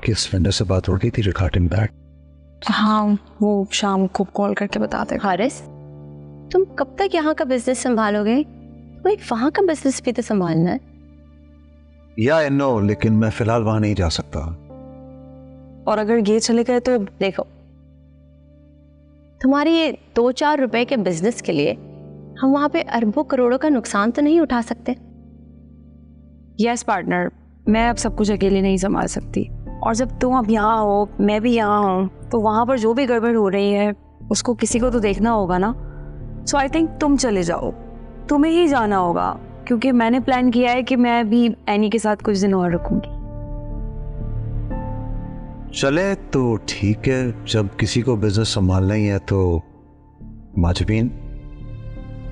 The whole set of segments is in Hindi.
आपकी इस वेंडर से बात हो गई थी रिगार्डिंग दैट? हाँ, वो शाम को कॉल करके बताते। हारिस, तुम कब तक यहाँ का बिजनेस संभालोगे? कोई वहाँ का बिजनेस भी तो संभालना है। या नो, लेकिन मैं फिलहाल वहां नहीं जा सकता। और अगर ये चले गए तो? देखो, तुम्हारे ये 2-4 रुपए के बिजनेस के लिए हम वहां पे अरबों करोड़ों का नुकसान तो नहीं उठा सकते। यस पार्टनर, मैं अब सब कुछ अकेले नहीं संभाल सकती। और जब तुम अब यहाँ हो, मैं भी यहाँ हूँ, तो वहाँ पर जो भी गड़बड़ हो रही है उसको किसी को तो देखना होगा ना। सो आई थिंक तुम चले जाओ, तुम्हें ही जाना होगा, क्योंकि मैंने प्लान किया है कि मैं भी एनी के साथ कुछ दिन और रुकूंगी। चले तो ठीक है, जब किसी को बिजनेस संभालना ही है तो माजबीन,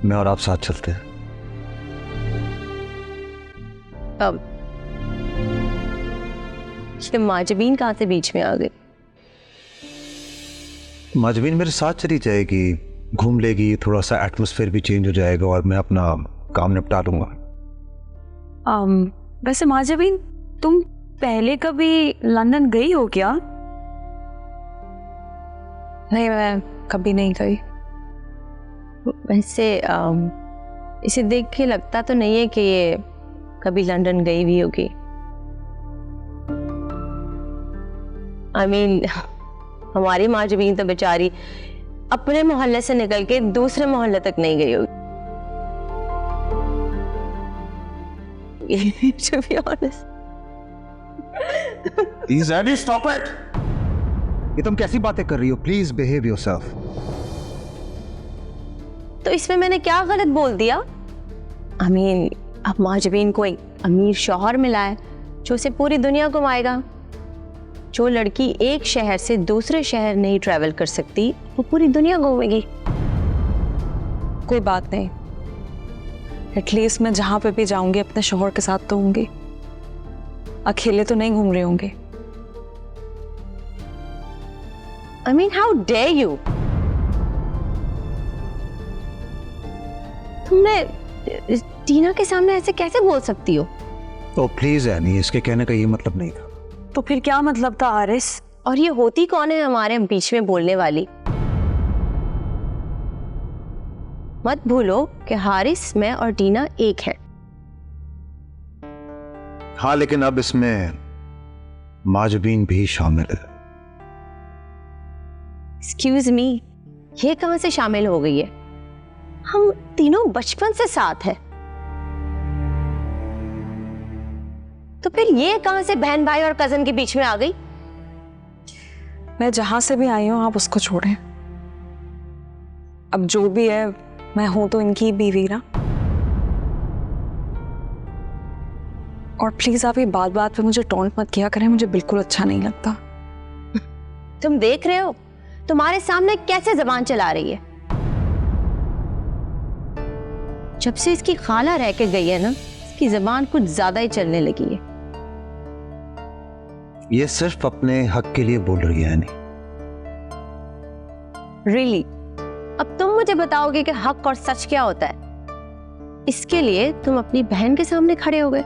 मैं और आप साथ चलते हैं। अब ये माजबीन कहाँ से बीच में आ गई? माजबीन मेरे साथ चली जाएगी, घूम लेगी, थोड़ा सा एटमॉस्फेयर भी चेंज हो जाएगा और मैं अपना काम निपटा लूंगा। वैसे माजबीन, तुम पहले कभी लंदन गई हो क्या? नहीं, मैं कभी नहीं गई। वैसे इसे देख के लगता तो नहीं है कि ये कभी लंदन गई भी होगी। I mean, हमारी माजबीन तो बेचारी अपने मोहल्ले से निकल के दूसरे मोहल्ले तक नहीं गई होगी। To be honest. Please, Annie, stop it! ये तुम कैसी बातें कर रही हो? Please behave yourself. तो इसमें मैंने क्या गलत बोल दिया? I mean, अब माजबीन को एक अमीर शौहर मिला है जो उसे पूरी दुनिया घुमाएगा। जो लड़की एक शहर से दूसरे शहर नहीं ट्रैवल कर सकती, वो पूरी दुनिया घूमेगी। कोई बात नहीं, एटलीस्ट मैं जहां पे भी जाऊंगी अपने शौहर के साथ तो होंगी, अकेले तो नहीं घूम रहे होंगे। I mean, how dare you? तुमने टीना के सामने ऐसे कैसे बोल सकती हो? तो प्लीज एनी, इसके कहने का ये मतलब नहीं था। तो फिर क्या मतलब था हारिस? और ये होती कौन है हमारे बीच में बोलने वाली? मत भूलो कि हारिस, मैं और टीना एक हैं। हाँ, लेकिन अब इसमें माजबीन भी शामिल है। एक्सक्यूज मी, ये कहां से शामिल हो गई है? हम तीनों बचपन से साथ हैं। तो फिर ये कहां से बहन भाई और कजन के बीच में आ गई? मैं जहां से भी आई हूं, आप उसको छोड़ें। अब जो भी है, मैं हूं तो इनकी बीवी ना। और प्लीज आप ये बात बात पे मुझे टॉन्ट मत किया करें, मुझे बिल्कुल अच्छा नहीं लगता। तुम देख रहे हो तुम्हारे सामने कैसे जबान चला रही है? जब से इसकी खाला रह के गई है ना, इसकी जबान कुछ ज्यादा ही चलने लगी है। ये सिर्फ अपने हक के लिए बोल रही है नहीं। Really? अब तुम मुझे बताओगे कि हक और सच क्या होता है? इसके लिए तुम अपनी बहन के सामने खड़े हो गए।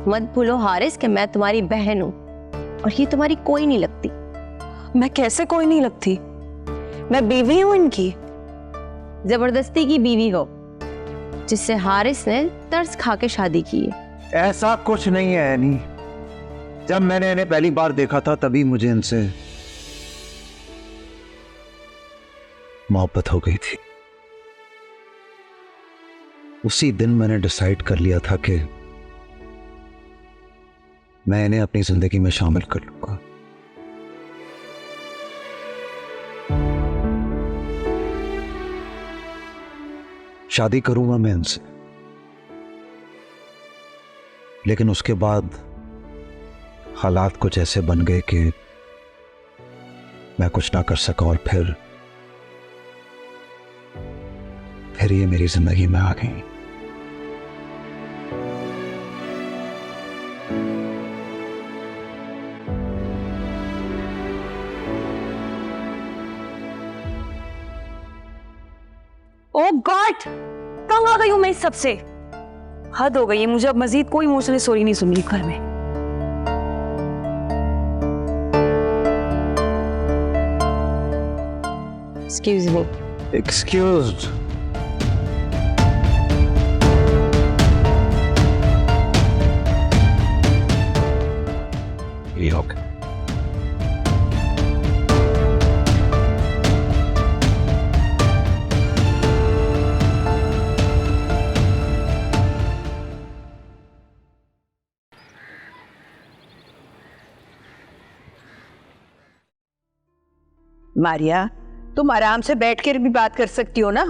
मत भूलो हारिस कि मैं तुम्हारी बहन हूं और ये तुम्हारी कोई नहीं लगती। मैं कैसे कोई नहीं लगती? मैं बीवी हूं इनकी। जबरदस्ती की बीवी हो, जिससे हारिस ने तरस खा के शादी की है। ऐसा कुछ नहीं है एनी। जब मैंने इन्हें पहली बार देखा था तभी मुझे इनसे मोहब्बत हो गई थी। उसी दिन मैंने डिसाइड कर लिया था कि मैं इन्हें अपनी जिंदगी में शामिल कर लूंगा। शादी करूंगा मैं इनसे, लेकिन उसके बाद हालात कुछ ऐसे बन गए कि मैं कुछ ना कर सका और फिर ये मेरी जिंदगी में आ गई। ओह गॉड, कहां आ गई हूं मैं इस सबसे? हद हो गई है, मुझे अब मजीद कोई इमोशनल स्टोरी नहीं सुननी घर में। Excuse me. एक्सक्यूज्ड। ये हो गया। मारिया, तुम आराम से बैठ कर भी बात कर सकती हो ना।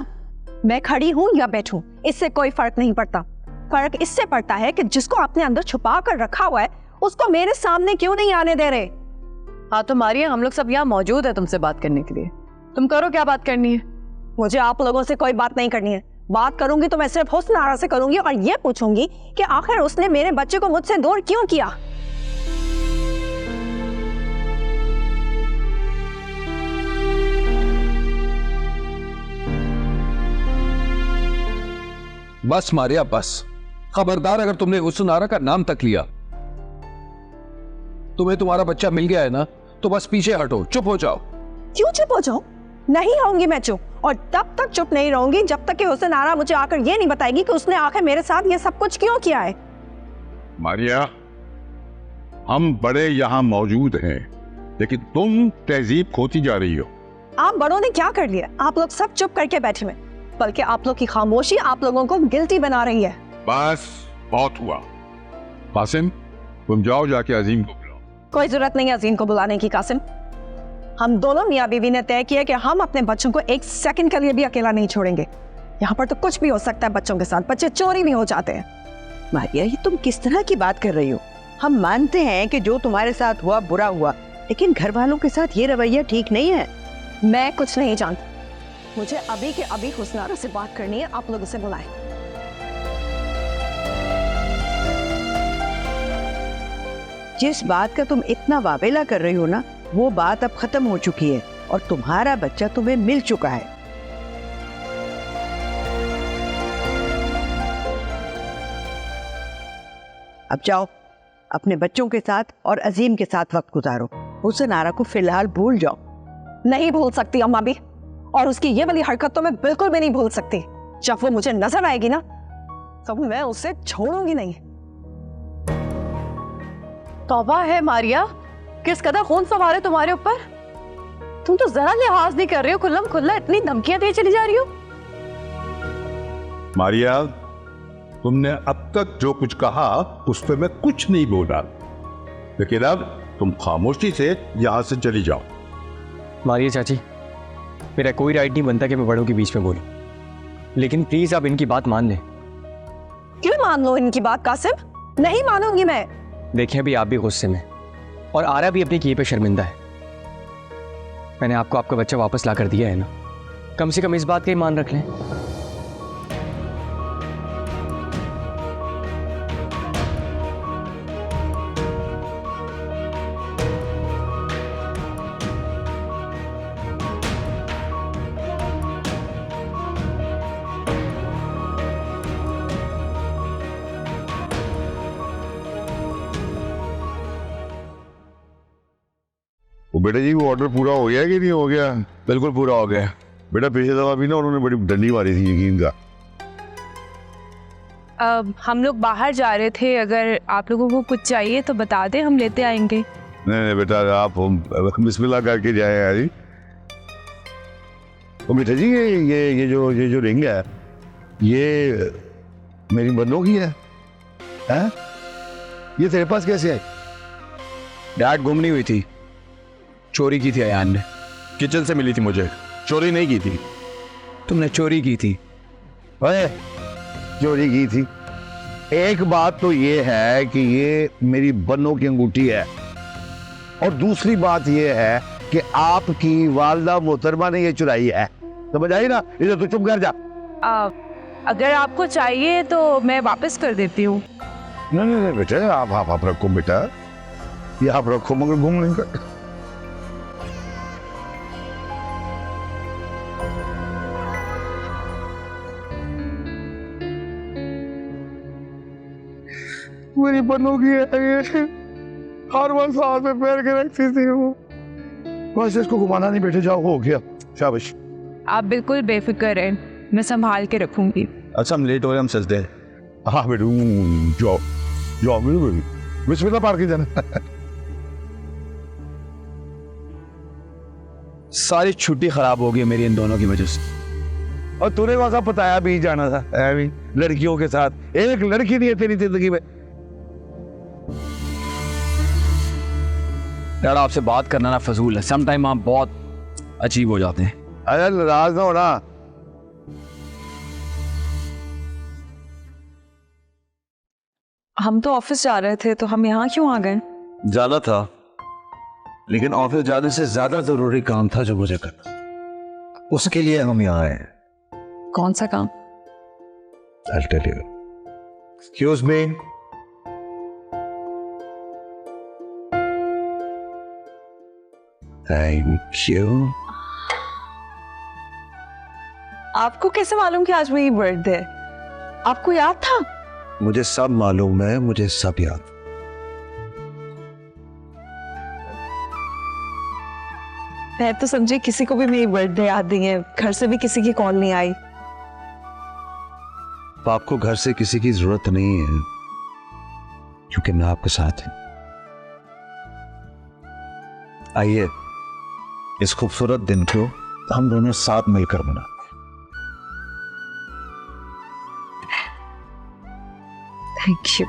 मैं खड़ी हूं या बैठूं, इससे कोई फर्क नहीं पड़ता। फर्क इससे पड़ता है कि जिसको आपने अंदर छुपा कर रखा हुआ है उसको मेरे सामने क्यों नहीं आने दे रहे। हाँ तो मारिया, हम लोग सब यहाँ मौजूद है तुमसे बात करने के लिए। तुम करो, क्या बात करनी है? मुझे आप लोगों से कोई बात नहीं करनी है। बात करूंगी तो मैं सिर्फ हुस्न आरा से करूंगी और ये पूछूंगी कि आखिर उसने मेरे बच्चे को मुझसे दूर क्यों किया। बस मारिया बस, खबरदार अगर तुमने हुस्न आरा का नाम तक लिया। तुम्हें तुम्हारा बच्चा मिल गया है ना, तो बस पीछे हटो, चुप हो जाओ। क्यों चुप हो जाऊं? नहीं रहूंगी मैं चुप, और तब तक चुप नहीं रहूंगी जब तक कि हुस्न आरा मुझे आकर ये नहीं बताएगी कि उसने आखिर मेरे साथ ये सब कुछ क्यों किया है। मारिया, हम बड़े यहाँ मौजूद हैं, लेकिन तुम तहजीब खोती जा रही हो। आप बड़ों ने क्या कर लिया? आप लोग सब चुप करके बैठे हुए, बल्कि आप लोग की खामोशी आप लोगों को गिल्टी बना रही है। बस बहुत हुआ। कासिम, तुम जाओ जाके अजीम को बुलाओ। कोई जरूरत नहीं है अजीम को बुलाने की कासिम। हम दोनों मियाँ बीवी ने तय किया कि हम अपने बच्चों को एक सेकंड के लिए भी अकेला नहीं छोड़ेंगे। यहाँ पर तो कुछ भी हो सकता है बच्चों के साथ, बच्चे चोरी भी हो जाते हैं। मारिया, ये तुम किस तरह की बात कर रही हो? हम मानते हैं कि जो तुम्हारे साथ हुआ बुरा हुआ, लेकिन घर वालों के साथ ये रवैया ठीक नहीं है। मैं कुछ नहीं जानती, मुझे अभी के अभी हुस्न आरा से बात करनी है। आप लोग उसे बुलाएं। जिस बात का तुम इतना वावेला कर रही हो ना, वो बात अब खत्म हो चुकी है और तुम्हारा बच्चा तुम्हें मिल चुका है। अब जाओ, अपने बच्चों के साथ और अजीम के साथ वक्त गुजारो। हुस्न आरा को फिलहाल भूल जाओ। नहीं भूल सकती अम्मा भी, और उसकी ये वाली हरकत तो मैं बिल्कुल भी नहीं भूल सकती। जब वो मुझे नजर आएगी ना, तब मैं उसे छोड़ूंगी नहीं। तौबा है मारिया, किस कदर खून सवार है तुम्हारे ऊपर। तुम तो जरा लिहाज नहीं कर रही हो, खुल्लम खुल्ला इतनी धमकियां दिए चली जा रही हो। मारिया, तुमने अब तक जो कुछ कहा उस पर मैं कुछ नहीं बोला, लेकिन अब तुम खामोशी से यहाँ से चली जाओ। मारिया चाची, मेरा कोई राइट नहीं बनता कि मैं बड़ों के बीच में बोलूं, लेकिन प्लीज आप इनकी बात मान लें। क्यों मान लो इनकी बात कासिम? नहीं मानूंगी मैं। देखें, अभी आप भी गुस्से में और आरा भी अपने किए पे शर्मिंदा है। मैंने आपको आपका बच्चा वापस ला कर दिया है ना, कम से कम इस बात का ही मान रख लें। वो बेटा जी, वो ऑर्डर पूरा हो गया कि नहीं हो गया? बिल्कुल पूरा हो गया। बेटा पिछले दफा भी ना उन्होंने बड़ी डंडी मारी थी यकीन का। हम लोग बाहर जा रहे थे, अगर आप लोगों को कुछ चाहिए तो बता दें, हम लेते आएंगे। नहीं नहीं बेटा, आप बिस्मिल्लाह करके जाए यार। तो बेटा जी, ये जो रिंग है, ये मेरी बन्नों की है? हैं? ये तेरे पास कैसे आई? डैड गुम नहीं हुई थी, चोरी की थी अयान ने। किचन से मिली थी मुझे, चोरी नहीं की थी। तुमने चोरी की थी। अरे चोरी की थी? एक बात तो ये है कि ये मेरी बन्नों की अंगूठी है, और दूसरी बात ये है कि आपकी वालदा मोहतरमा ने ये चुराई है। समझ आई ना? इधर तो चुप कर जा। अगर आपको चाहिए तो मैं वापस कर देती हूँ। नहीं नहीं नहीं बेटा, आप रखो बेटा, ये आप रखो, मगर घूम नहीं कर। मेरी बन्नों की है ये, हर वक्त साथ में पैर के रखती थी वो। बस इसको घुमाना नहीं, बेटे जाओ, हो गया, शाबाश। आप बिल्कुल बेफिक्र हैं, मैं संभाल के रखूंगी। अच्छा हम लेट हो रहे, हम सजदे। हाँ बेटू, जाओ जाओ, बिस्मिल्लाह पार की जाना। सारी छुट्टी खराब हो गई मेरी इन दोनों की वजह से। और तूने कौन सा बताया भी जाना था ऐवी लड़कियों के साथ? एक लड़की नहीं है तेरी जिंदगी में। यार आपसे बात करना ना फजूल है, सम टाइम आप बहुत अजीब हो जाते हैं। अरे नाराज ना होना। हम तो ऑफिस जा रहे थे, तो हम यहाँ क्यों आ गए? जाना था, लेकिन ऑफिस जाने से ज्यादा जरूरी काम था जो मुझे करना, उसके लिए हम यहाँ आए हैं। कौन सा काम? I'll tell you. Excuse me. Thank you. आपको कैसे मालूम कि आज मेरी बर्थडे है? आपको याद था? मुझे सब मालूम है, मुझे सब याद। मैं तो समझी किसी को भी मेरी बर्थडे याद नहीं है, घर से भी किसी की कॉल नहीं आई। तो आपको घर से किसी की जरूरत नहीं है, क्योंकि मैं आपके साथ हूं। आइए इस खूबसूरत दिन को हम दोनों साथ मिलकर मनाते हैं। Thank you.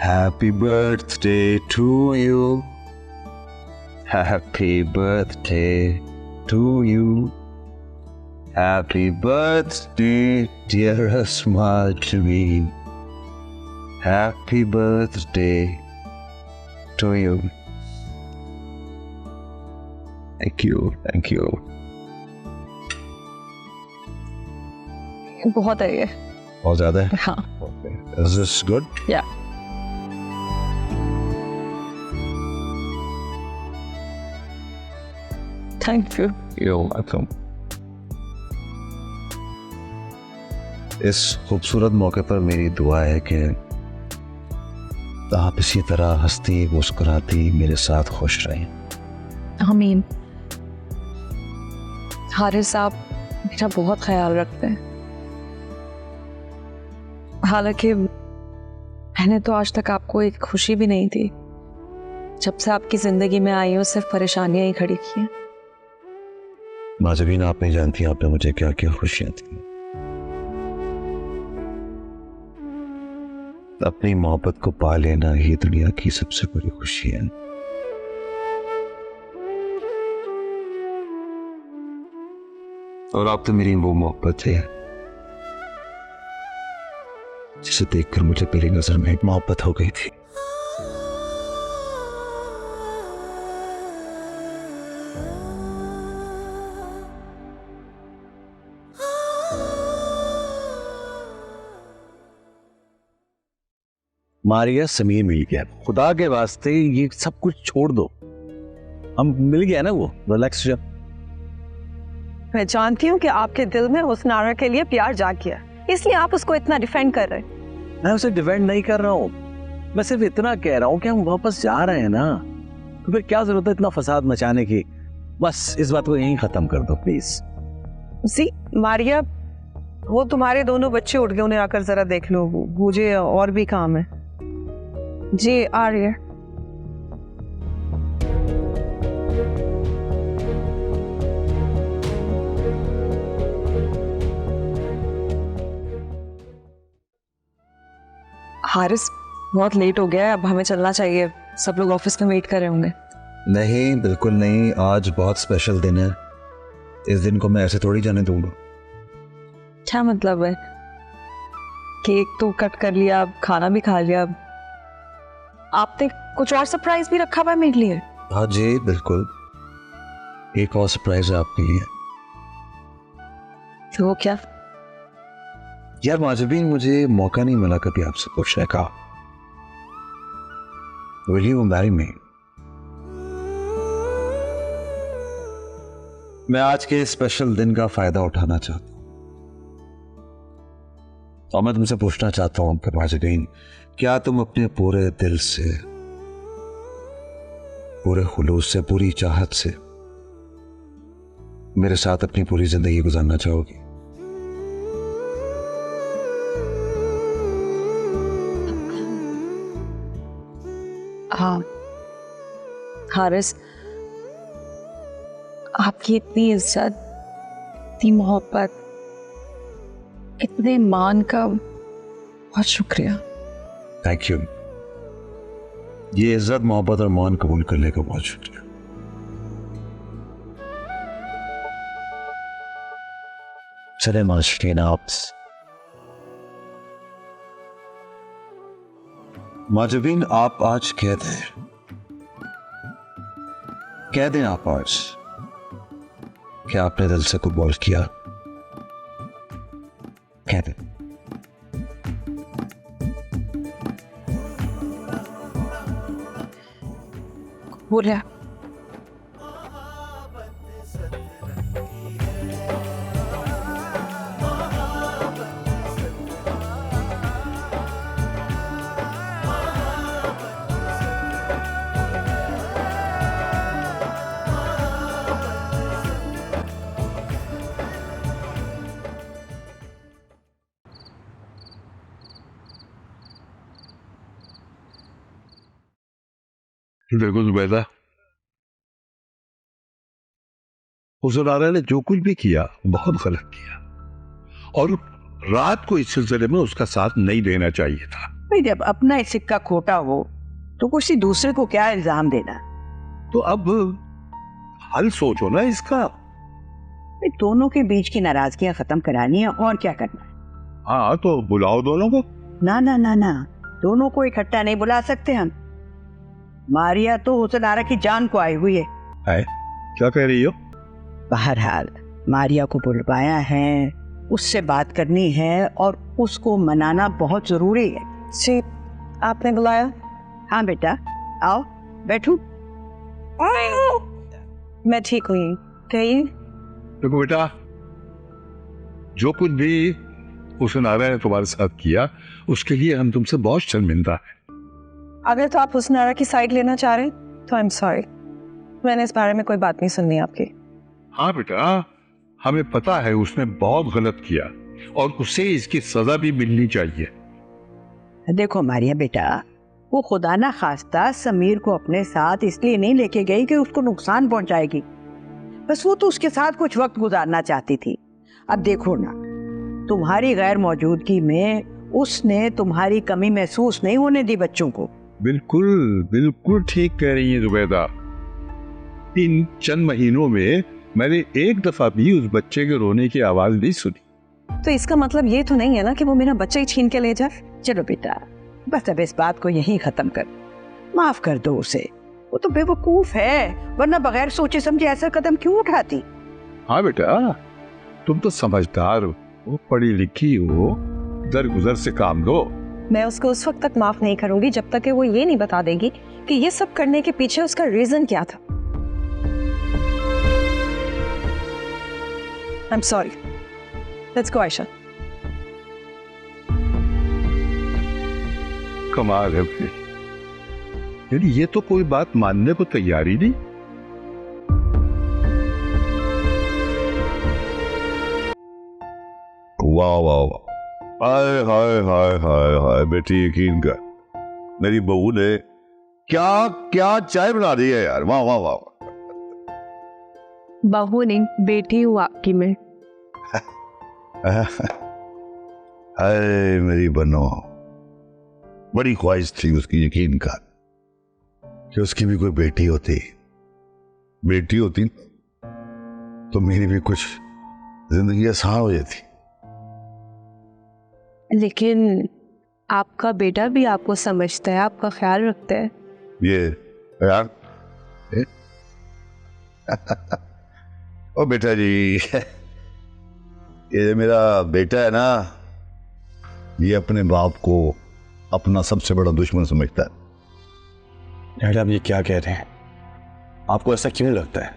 Happy birthday to you, happy birthday to you, happy birthday dearest Marjorie, happy birthday to you. Thank you, thank you. बहुत है ये। बहुत ज्यादा है? हाँ। Is this good? Yeah. Thank you. You're welcome. इस खूबसूरत मौके पर मेरी दुआ है कि आप इसी तरह हंसती मुस्कुराती मेरे साथ खुश रहें। आमीन। हारिस साहब मेरा बहुत ख्याल रखते हैं, हालांकि मैंने तो आज तक आपको एक खुशी भी नहीं दी। जब से आपकी जिंदगी में आई हूँ सिर्फ परेशानियां ही खड़ी की हैं। माजबीन, आप नहीं जानती आपने मुझे क्या क्या खुशियां दी। अपनी मोहब्बत को पा लेना ही दुनिया की सबसे बड़ी खुशी है। और आप तो मेरी वो मोहब्बत है जिसे देखकर मुझे पहली नजर में एक मोहब्बत हो गई थी। मारिया समीर मिल गया, खुदा के वास्ते ये सब कुछ छोड़ दो। हम मिल गया ना, वो रिलैक्स। मैं जानती हूँ कि आपके दिल में उस नारा के लिए प्यार जाग गया, इसलिए आप उसको इतना डिफेंड कर रहे हैं। मैं उसे डिफेंड नहीं कर रहा हूँ, मैं सिर्फ इतना कह रहा हूँ कि हम वापस जा रहे हैं ना, तो फिर क्या जरूरत है इतना फसाद मचाने की। बस इस बात को यहीं खत्म कर दो प्लीज। सी मारिया, वो तुम्हारे दोनों बच्चे उठ गए, उन्हें आकर जरा देख लो, मुझे और भी काम है। जी आ रही है। हारिस बहुत लेट हो गया है, अब हमें चलना चाहिए, सब लोग ऑफिस में वेट कर रहे होंगे। नहीं, बिल्कुल नहीं, आज बहुत स्पेशल दिन है, इस दिन को मैं ऐसे थोड़ी जाने दूंगा। क्या मतलब है? केक तो कट कर लिया, खाना भी खा लिया, आपने कुछ और सरप्राइज भी रखा हुआ है मेरे लिए? हाँ जी बिल्कुल, एक और सरप्राइज है आपके लिए। तो वो क्या? यार माजबीन, मुझे मौका नहीं मिला कभी आपसे पूछने का। Will you marry me? मैं आज के स्पेशल दिन का फायदा उठाना चाहता हूं। और मैं तुमसे पूछना चाहता हूँ माजबीन, क्या तुम अपने पूरे दिल से, पूरे खुलूस से, पूरी चाहत से मेरे साथ अपनी पूरी जिंदगी गुजारना चाहोगी? हाँ हारिस, आपकी इतनी इज्जत, इतनी मोहब्बत, इतने मान का बहुत शुक्रिया। Thank you. ये इज्जत, मोहब्बत और मान कबूल करने का बहुत शुक्रिया। चले माजबीन, आप माजबीन आप आज कैद हैं, कैद हैं आप आज। क्या आपने दिल से कबूल किया? कैद हैं। बोला देखो जुबैदा, हुज़ुरारा ने जो कुछ भी किया बहुत गलत किया, और रात को इस सिलसिले में उसका साथ नहीं देना चाहिए था। भाई जब अपना ही सिक्का खोटा हो तो किसी दूसरे को क्या इल्जाम देना? तो अब हल सोचो ना इसका। भाई दोनों के बीच की नाराजगियां खत्म करानी है, और क्या करना है? हाँ तो बुलाओ दोनों को। ना ना ना ना, दोनों को इकट्ठा नहीं बुला सकते हम। मारिया तो हुसनारा की जान को आई हुई है। क्या कह रही हो? बहरहाल मारिया को बुलवाया है, उससे बात करनी है और उसको मनाना बहुत जरूरी है। जी, आपने बुलाया? हाँ बेटा, आओ बैठो। मैं ठीक हुई, कहिए। देखो बेटा, जो कुछ भी हुसनारा ने तुम्हारे साथ किया उसके लिए हम तुमसे बहुत शर्मिंदा हैं। अगर तो आप हुसनारा की साइड लेना चाह रहे हैं तो आई एम सॉरी, मैंने इस बारे में कोई बात नहीं सुननी आपकी। हाँ बेटा, हमें पता है उसने बहुत गलत किया और उसे इसकी सजा भी मिलनी चाहिए। देखो मारिया बेटा, वो खुदा ना खास्ता समीर को अपने साथ इसलिए नहीं लेके गई कि उसको नुकसान पहुंचाएगी, बस वो तो उसके साथ कुछ वक्त गुजारना चाहती थी। अब देखो ना, तुम्हारी गैर मौजूदगी में उसने तुम्हारी कमी महसूस नहीं होने दी बच्चों को। बिल्कुल बिल्कुल ठीक कह रही है जुबैदा। इन चंद महीनों में मैंने एक दफा भी उस बच्चे के रोने की आवाज नहीं सुनी। तो इसका मतलब ये तो नहीं है ना कि वो मेरा बच्चा ही छीन के ले जाए। चलो बेटा, बस अब इस बात को यहीं खत्म कर, माफ कर दो उसे। वो तो बेवकूफ है, वरना बगैर सोचे समझे ऐसा कदम क्यों उठाती? हाँ बेटा, तुम तो समझदार हो, पढ़ी लिखी हो, दरगुजर से काम लो। मैं उसको उस वक्त तक माफ नहीं करूंगी जब तक कि वो ये नहीं बता देगी कि ये सब करने के पीछे उसका रीजन क्या था। I am sorry, let's go Ayesha. कमाल है भाई, यानी ये तो कोई बात मानने को तैयार ही नहीं। वाह वाह वाह, हाय हाय हाय हाय हाय, बेटी यकीन कर, मेरी बहू ने क्या क्या चाय बना दी है यार। वाह वाह वाह। बहू नहीं, बेटी हूँ आपकी मैं। हाय मेरी बनो, बड़ी ख्वाहिश थी उसकी, यकीन कर, कि उसकी भी कोई बेटी होती तो मेरी भी कुछ जिंदगी आसान हो जाती। लेकिन आपका बेटा भी आपको समझता है, आपका ख्याल रखता है। ये यार ओ बेटा जी, ये मेरा बेटा है ना, ये अपने बाप को अपना सबसे बड़ा दुश्मन समझता है। डैड आप ये क्या कह रहे हैं? आपको ऐसा क्यों लगता है?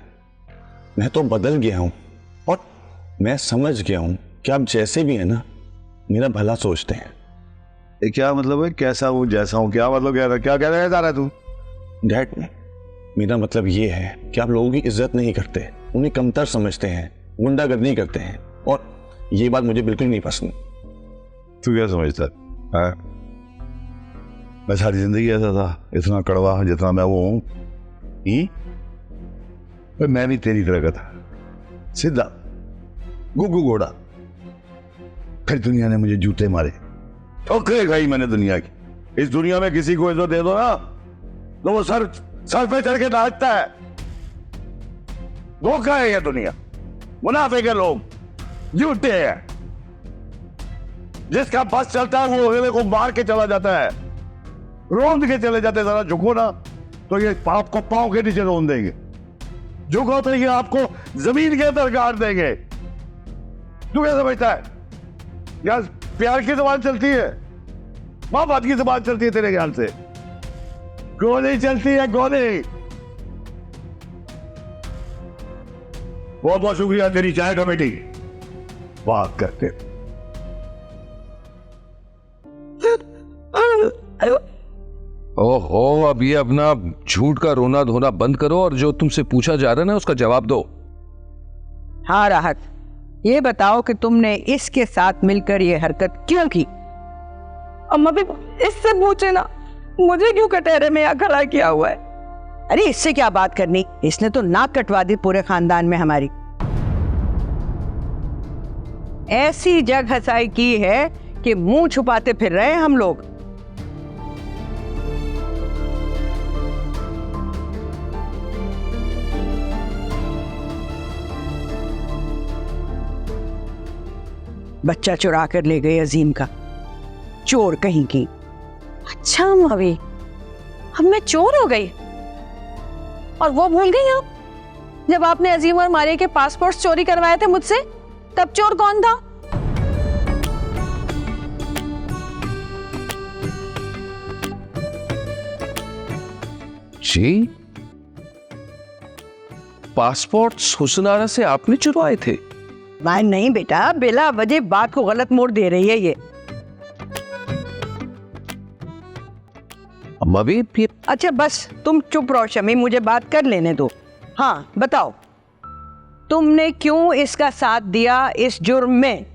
मैं तो बदल गया हूं और मैं समझ गया हूं कि आप जैसे भी हैं ना, मेरा भला सोचते हैं। ये क्या मतलब है, कैसा हूँ जैसा हूँ, क्या मतलब क्या कहना चाह रहा है तू? डैड, मेरा मतलब ये है कि आप लोगों की इज्जत नहीं करते, उन्हें कमतर समझते हैं, गुंडागर्दी करते हैं, और ये बात मुझे बिल्कुल नहीं पसंद। तू क्या समझता है? मैं सारी जिंदगी ऐसा था, इतना कड़वा जितना मैं वो हूँ? मैं भी तेरी तरह का था, सीधा गुग्गू घोड़ा। फिर दुनिया ने मुझे जूते मारे, ठोकरें खाई मैंने दुनिया की। इस दुनिया में किसी को इज्जत दे दो ना तो वो सर पे चढ़ के नाचता है। धोखा है ये दुनिया, मुनाफिक है लोग, झूठे हैं। जिसका बस चलता है वो अगले को मार के चला जाता है, रोंद के चले जाते हैं। जरा झुको ना तो ये आपको पांव के नीचे रोन देंगे, झुको तो ये आपको जमीन के अंदर गाड़ देंगे। तू क्या समझता है यार, प्यार की जबान चलती है, मां बाप की जबान चलती है तेरे ख्याल से? गोली चलती है, गोली। बहुत बहुत शुक्रिया तेरी चाय कमेटी, बात करते। ओहो, अब ये अपना झूठ का रोना धोना बंद करो और जो तुमसे पूछा जा रहा है ना उसका जवाब दो। हाँ राहत, ये बताओ कि तुमने इसके साथ मिलकर ये हरकत क्यों की? अम्मा भी इससे पूछे ना, मुझे क्यों कटहरे में यहाँ खड़ा किया हुआ है? अरे इससे क्या बात करनी, इसने तो नाक कटवा दी पूरे खानदान में हमारी। ऐसी जग हंसाई की है कि मुंह छुपाते फिर रहे हैं हम लोग। बच्चा चुरा कर ले गए अजीम का, चोर कहीं की। अच्छा भाभी, अब मैं चोर हो गई और वो भूल गई आप? जब आपने अजीम और मारिया के पासपोर्ट चोरी करवाए थे मुझसे, तब चोर कौन था? जी, पासपोर्ट्स हुसनारा से आपने चुराए थे? नहीं बेटा, बिला वजह बात को गलत मोड़ दे रही है ये। अम्मा भी ये... अच्छा बस तुम चुप रहो शमी, मुझे बात कर लेने दो। हाँ बताओ, तुमने क्यों इसका साथ दिया इस जुर्म में?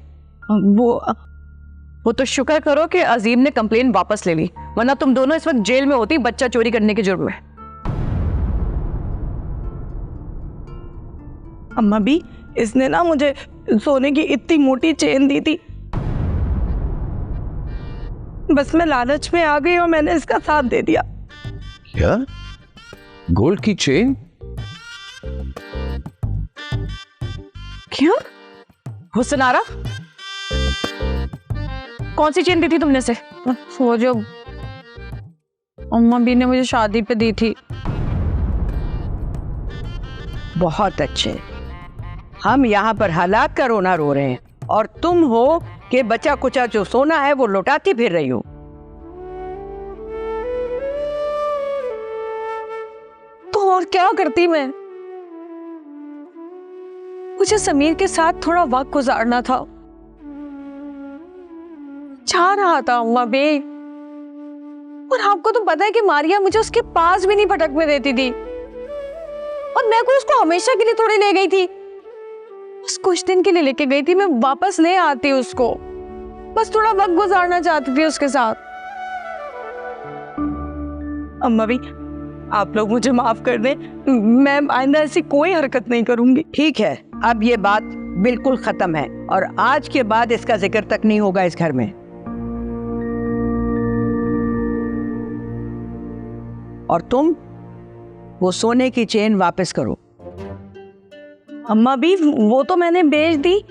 वो तो शुक्र करो कि अजीम ने कंप्लेन वापस ले ली, वरना तुम दोनों इस वक्त जेल में होती बच्चा चोरी करने के जुर्म में। अम्मा भी, इसने ना मुझे सोने की इतनी मोटी चेन दी थी, बस मैं लालच में आ गई और मैंने इसका साथ दे दिया। क्या? गोल्ड की चेन? क्या? हुसनारा, कौन सी चेन दी थी तुमने से? वो जो अम्मा भी ने मुझे शादी पे दी थी। बहुत अच्छे, हम यहाँ पर हालात का रोना रो रहे हैं और तुम हो कि बचा कुचा जो सोना है वो लौटाती फिर रही हो। तो और क्या करती मैं? मुझे समीर के साथ थोड़ा वक्त गुजारना था, चाह रहा था अम्मा बे। और आपको तो पता है कि मारिया मुझे उसके पास भी नहीं भटकने देती थी, और मैं को उसको हमेशा के लिए थोड़ी ले गई थी, बस कुछ दिन के लिए लेके गई थी, मैं वापस नहीं आती उसको, बस थोड़ा वक्त गुजारना चाहती थी उसके साथ। अम्मा भी, आप लोग मुझे माफ कर दें, मैं आइंदा ऐसी कोई हरकत नहीं करूंगी। ठीक है, अब ये बात बिल्कुल खत्म है और आज के बाद इसका जिक्र तक नहीं होगा इस घर में। और तुम वो सोने की चेन वापस करो। अम्मा भी, वो तो मैंने बेच दी,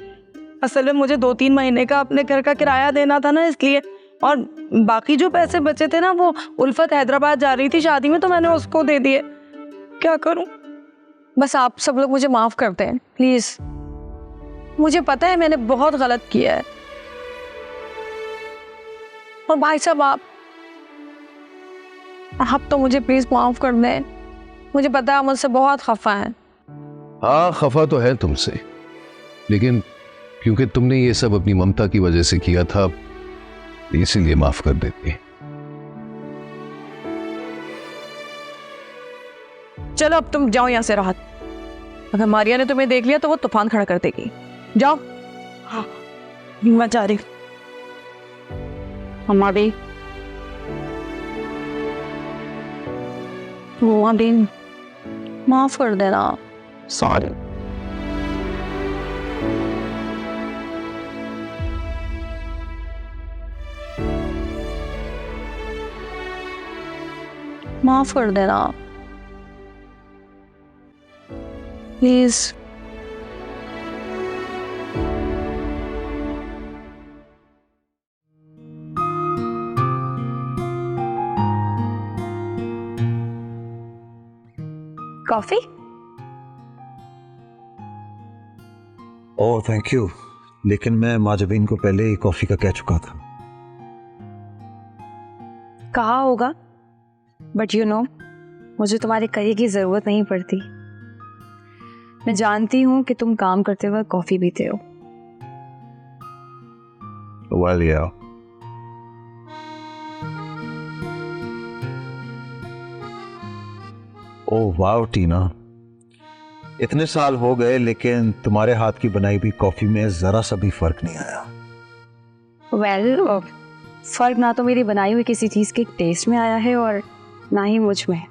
असल में मुझे 2-3 महीने का अपने घर का किराया देना था ना, इसलिए। और बाकी जो पैसे बचे थे ना, वो उल्फत हैदराबाद जा रही थी शादी में, तो मैंने उसको दे दिए। क्या करूं? बस आप सब लोग मुझे माफ करते हैं प्लीज, मुझे पता है मैंने बहुत गलत किया है। और भाई साहब, आप तो मुझे प्लीज माफ कर दें, मुझे पता है मुझसे बहुत खफा है। हाँ, खफा तो है तुमसे, लेकिन क्योंकि तुमने ये सब अपनी ममता की वजह से किया था, इसीलिए माफ कर देती। चलो अब तुम जाओ यहाँ से राहत। अगर मारिया ने तुम्हें देख लिया तो वो तूफान खड़ा कर देगी। जाओ। हाँ मैं जा रही हूँ। अम्मा भी, वो भी माफ कर देना। सॉरी। माफ कर देना please. Coffee? Oh thank you, लेकिन मैं माजबीन को पहले ही कॉफी का कह चुका था। कहा होगा, बट यू नो मुझे तुम्हारे कहे की जरूरत नहीं पड़ती। मैं जानती हूँ कि तुम काम करते वक्त कॉफी पीते हो। Well, yeah. ओह वाह टीना, इतने साल हो गए लेकिन तुम्हारे हाथ की बनाई हुई कॉफी में जरा सा भी फर्क नहीं आया। वेल, फर्क ना तो मेरी बनाई हुई किसी चीज के टेस्ट में आया है और ना ही मुझ में।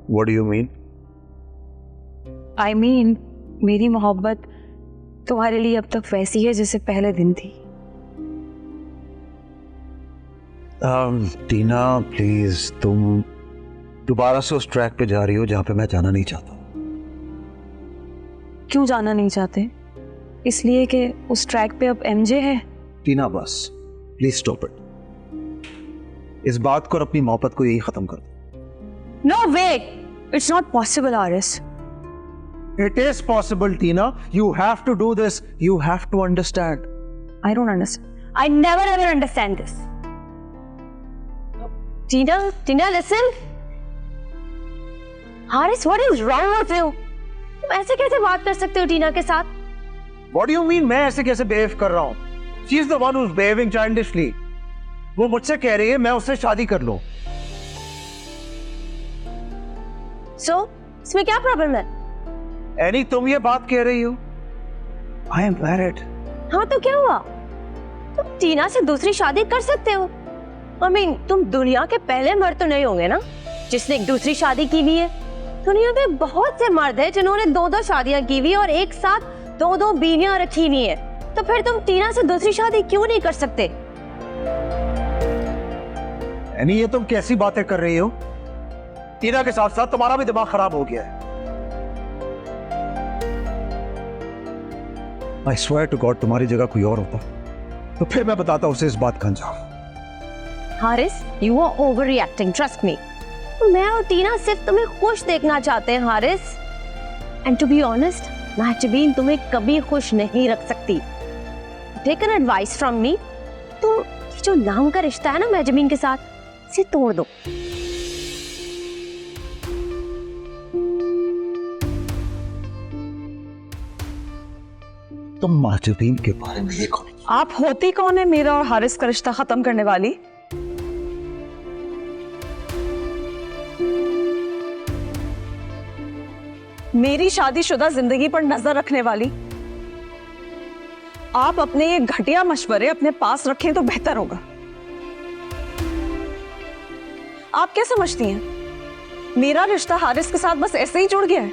What do you mean? I mean, मेरी मोहब्बत तुम्हारे लिए अब तक वैसी है जैसे पहले दिन थी। टीना प्लीज, तुम दोबारा से उस ट्रैक पे जा रही हो जहां पे मैं जाना नहीं चाहता। क्यों जाना नहीं चाहते? इसलिए कि उस ट्रैक पे अब एमजे है। टीना बस प्लीज स्टॉप इट। इस बात को और अपनी मोहब्बत को यही खत्म कर दो। No wait, it's not possible Aris. It is possible, Tina. You have to do this. You have to understand. I don't understand. I never ever understand this. Tina, listen. Haris, what is wrong with you? तुम ऐसे कैसे बात कर सकते हो टीना के साथ? What do you mean? मैं ऐसे कैसे behave कर रहा हूँ? She is the one who's behaving childishly. वो मुझसे कह रही है मैं उससे शादी कर लूँ। So, इसमें क्या प्रॉब्लम है? एनी, तुम ये बात कह रही हो? I am married. हाँ तो क्या हुआ? तुम टीना से दूसरी शादी कर सकते हो। I mean, तुम दुनिया के पहले मर्द तो नहीं होंगे ना जिसने एक दूसरी शादी की हुई है। दुनिया में बहुत से मर्द हैं जिन्होंने 2-2 शादियां की हुई और एक साथ 2-2 बीवियां रखी हुई है। तो फिर तुम टीना से दूसरी शादी क्यों नहीं कर सकते? एनी, ये तुम कैसी बातें कर रही हो? टीना के साथ साथ तुम्हारा भी दिमाग खराब हो गया है। I swear to God, तुम्हारी जगह कोई और होता तो फिर मैं बताता उसे इस बात का अंजाम। Haris, you are overreacting, trust me. मैं और टीना सिर्फ तुम्हें खुश देखना चाहते हैं Haris. And to be honest, Mahjabeen तुम्हें कभी खुश नहीं रख सकती। Take an advice from me. तुम ये जो नाम का रिश्ता है ना महजबीन के साथ, इसे तोड़ दो। तुम महजबीन के बारे में ये कौन? आप होती कौन है मेरा और हारिस का रिश्ता खत्म करने वाली? मेरी शादीशुदा जिंदगी पर नजर रखने वाली? आप अपने ये घटिया मशवरे अपने पास रखें तो बेहतर होगा। आप क्या समझती हैं मेरा रिश्ता हारिस के साथ बस ऐसे ही जुड़ गया है?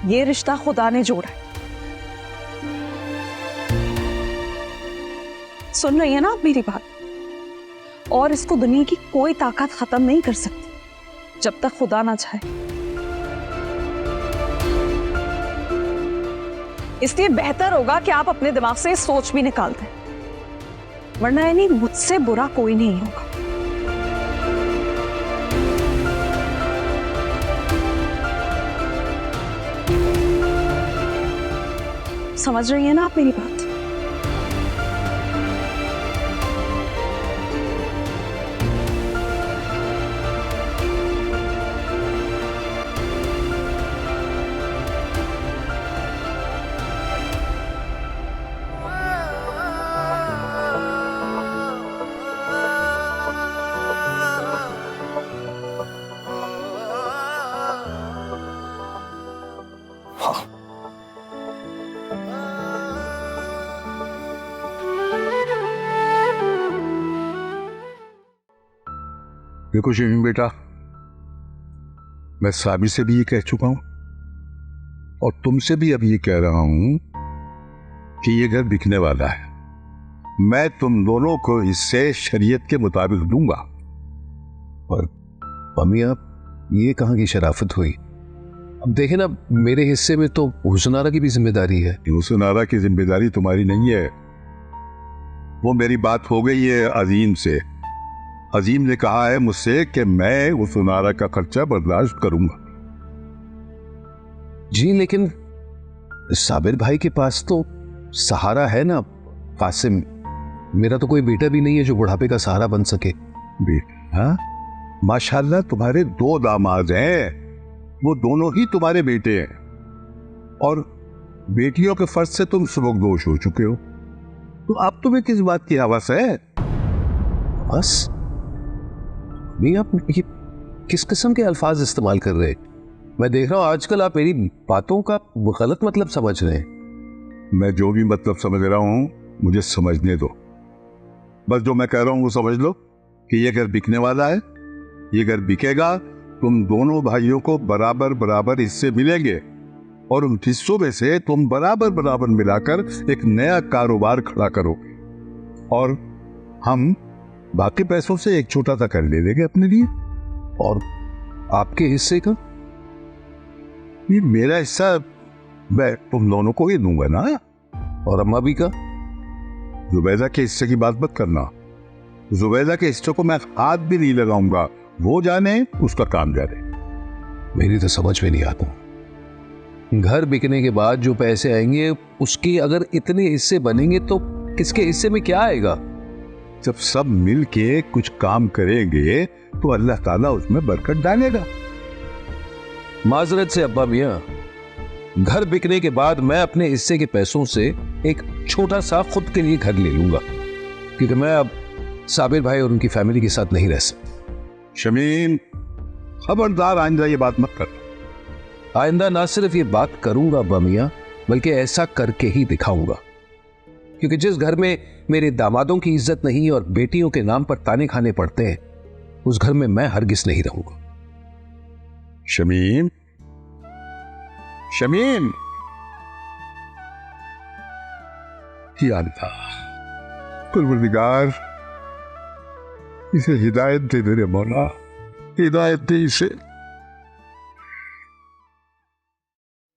ये रिश्ता खुदा ने जोड़ा है। सुन रही है ना आप मेरी बात? और इसको दुनिया की कोई ताकत खत्म नहीं कर सकती जब तक खुदा ना चाहे। इसलिए बेहतर होगा कि आप अपने दिमाग से सोच भी निकाल दें, वरना यानी मुझसे बुरा कोई नहीं होगा। समझ रही है ना आप मेरी बात? देखो शमीम बेटा, मैं साबिर से भी ये कह चुका हूं और तुमसे भी अब ये कह रहा हूं कि ये घर बिकने वाला है। मैं तुम दोनों को इससे शरीयत के मुताबिक दूंगा। और मम्मी आप ये कहाँ की शराफत हुई? अब देखे ना, मेरे हिस्से में तो हुसनारा की भी जिम्मेदारी है। हुसनारा की जिम्मेदारी तुम्हारी नहीं है, वो मेरी बात हो गई है अजीम से। अजीम ने कहा है मुझसे कि मैं हुसनारा का खर्चा बर्दाश्त करूंगा। जी लेकिन साबिर भाई के पास तो सहारा है ना कासिम। मेरा तो कोई बेटा भी नहीं है जो बुढ़ापे का सहारा बन सके। बेटा माशाल्लाह तुम्हारे 2 दामाद हैं, वो दोनों ही तुम्हारे बेटे हैं और बेटियों के फर्ज से तुम सुबकदोश हो चुके हो, तो अब तुम्हें किस बात की हवस है? बस नहीं, आप ये किस किस्म के अल्फाज इस्तेमाल कर रहे हैं? मैं देख रहा हूं आजकल आप मेरी बातों का गलत मतलब समझ रहे हैं। मैं जो भी मतलब समझ रहा हूं मुझे समझने दो। बस जो मैं कह रहा हूं वो समझ लो कि ये घर बिकने वाला है। ये घर बिकेगा, तुम दोनों भाइयों को बराबर बराबर हिस्से मिलेंगे और उन हिस्सों में से तुम बराबर बराबर मिलाकर एक नया कारोबार खड़ा करो और हम बाकी पैसों से एक छोटा सा घर ले लेंगे अपने लिए। और आपके हिस्से का? ये मेरा हिस्सा मैं तुम दोनों को ही दूंगा ना। और अम्मा भी का? जुबैदा के हिस्से की बात मत करना। जुबैदा के हिस्से को मैं हाथ भी नहीं लगाऊंगा, वो जाने उसका काम जाने। मेरी तो समझ में नहीं आता। घर बिकने के बाद जो पैसे आएंगे उसकी अगर इतने हिस्से बनेंगे तो किसके हिस्से में क्या आएगा? जब सब मिल के कुछ काम करेंगे तो अल्लाह ताला उसमें बरकत डालेगा। माजरत से अब्बा मियां, घर बिकने के बाद मैं अपने हिस्से के पैसों से एक छोटा सा खुद के लिए घर ले लूंगा, क्योंकि मैं अब साबिर भाई और उनकी फैमिली के साथ नहीं रह सकता। शमीम खबरदार, आइंदा ये बात मत कर। आइंदा ना सिर्फ ये बात करूंगा अब्बा मियां, बल्कि ऐसा करके ही दिखाऊंगा, क्योंकि जिस घर में मेरे दामादों की इज्जत नहीं और बेटियों के नाम पर ताने खाने पड़ते हैं, उस घर में मैं हरगिज नहीं रहूंगा। शमीम, शमीम, या अल्लाह, परवरदिगार इसे हिदायत दे मेरे मौला, हिदायत दे इसे।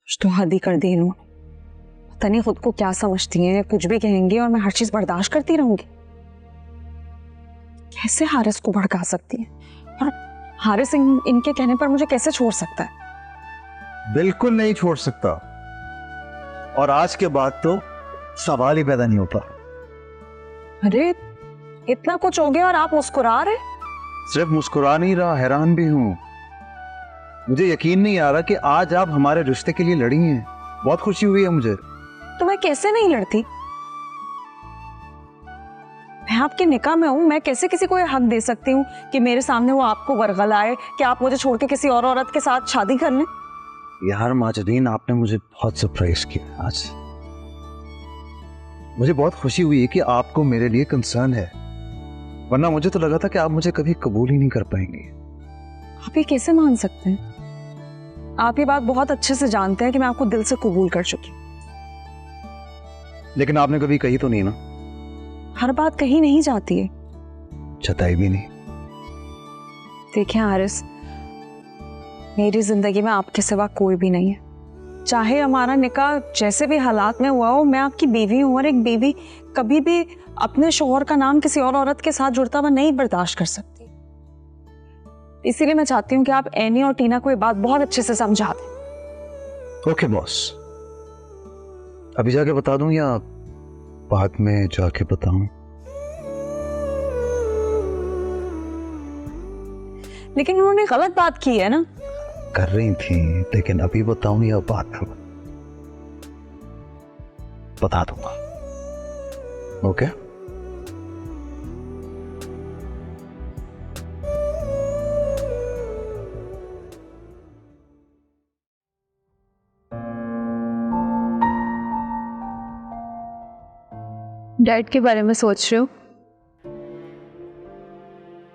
तो हद ही कर दी इन्होंने। पता नहीं खुद को क्या समझती हैं, कुछ भी कहेंगी और मैं हर चीज बर्दाश्त करती रहूंगी। कैसे हारिस को भड़का सकती है, और हारिस इनके कहने पर मुझे कैसे छोड़ सकता है? बिल्कुल नहीं छोड़ सकता, और आज के बाद तो सवाल ही पैदा नहीं होता। अरे इतना कुछ हो गया और आप मुस्कुरा रहे? सिर्फ मुस्कुरा नहीं रहा, हैरान भी हूं। मुझे यकीन नहीं आ रहा कि आज आप हमारे रिश्ते के लिए लड़ी हैं। बहुत खुशी हुई है मुझे। तो मैं कैसे नहीं लड़ती? मैं आपके निकाह में हूं, मैं कैसे किसी को ये हक दे सकती हूँ कि मेरे सामने वो आपको वरगलाए कि आप मुझे छोड़ के किसी और औरत के साथ शादी कर लें? यार माजरीन, आपने मुझे बहुत सरप्राइज किया आज। मुझे बहुत खुशी हुई है कि आपको मेरे लिए कंसर्न है, वरना मुझे तो लगा था कि आप मुझे कभी कबूल ही नहीं कर पाएंगे। आप ये कैसे मान सकते हैं? आप ये बात बहुत अच्छे से जानते हैं कि मैं आपको दिल से कबूल कर चुकी हूँ। लेकिन आपने कभी कही तो नहीं ना? हर बात कही नहीं जाती है, जताई भी नहीं। देखिए हारिस, मेरी जिंदगी में आपके सिवा कोई भी नहीं है। चाहे हमारा निकाह जैसे भी हालात में हुआ हो, मैं आपकी बीवी हूं, और एक बीवी कभी भी अपने शौहर का नाम किसी और औरत के साथ जुड़ता हुआ नहीं बर्दाश्त कर सकती। इसीलिए मैं चाहती हूँ कि आप एनी और टीना को ये बात बहुत अच्छे से समझा दें। ओके बॉस, अभी जाके बता दूं या बाद में जाके बताऊं? लेकिन उन्होंने गलत बात की है ना। कर रही थी, लेकिन अभी बताऊं या बाद में? बता दूंगा। ओके डैड के बारे में सोच रहे हो?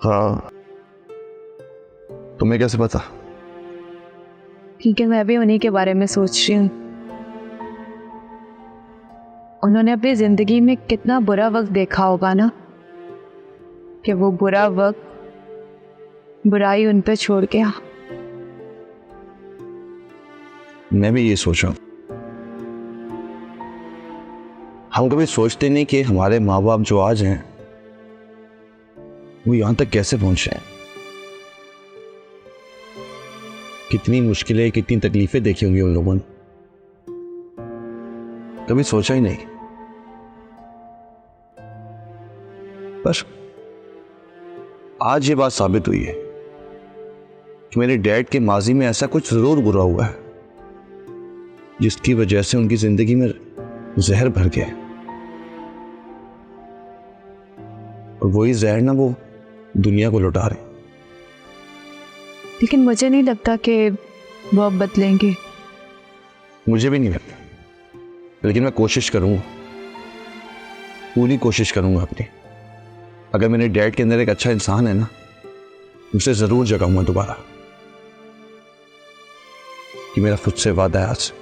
हाँ, तुम्हें कैसे पता? क्योंकि मैं भी उन्हीं के बारे में सोच रही हूँ। उन्होंने अपनी जिंदगी में कितना बुरा वक्त देखा होगा ना, कि वो बुरा वक्त बुराई उन पे छोड़ गया। मैं भी ये सोचा। हम कभी सोचते नहीं कि हमारे माँ बाप जो आज हैं वो यहां तक कैसे पहुंचे हैं। कितनी मुश्किलें, कितनी तकलीफें देखी होंगी उन लोगों ने, कभी सोचा ही नहीं। पर आज ये बात साबित हुई है कि मेरे डैड के माजी में ऐसा कुछ जरूर बुरा हुआ है जिसकी वजह से उनकी जिंदगी में जहर भर गया। और वही जहर ना वो दुनिया को लौटा रहे। लेकिन मुझे नहीं लगता कि वो अब बदलेंगे। मुझे भी नहीं लगता, लेकिन मैं कोशिश करूंगा, पूरी कोशिश करूंगा अपनी। अगर मेरे डैड के अंदर एक अच्छा इंसान है ना, उसे जरूर जगाऊंगा दोबारा। कि मेरा खुद से वादा है आज।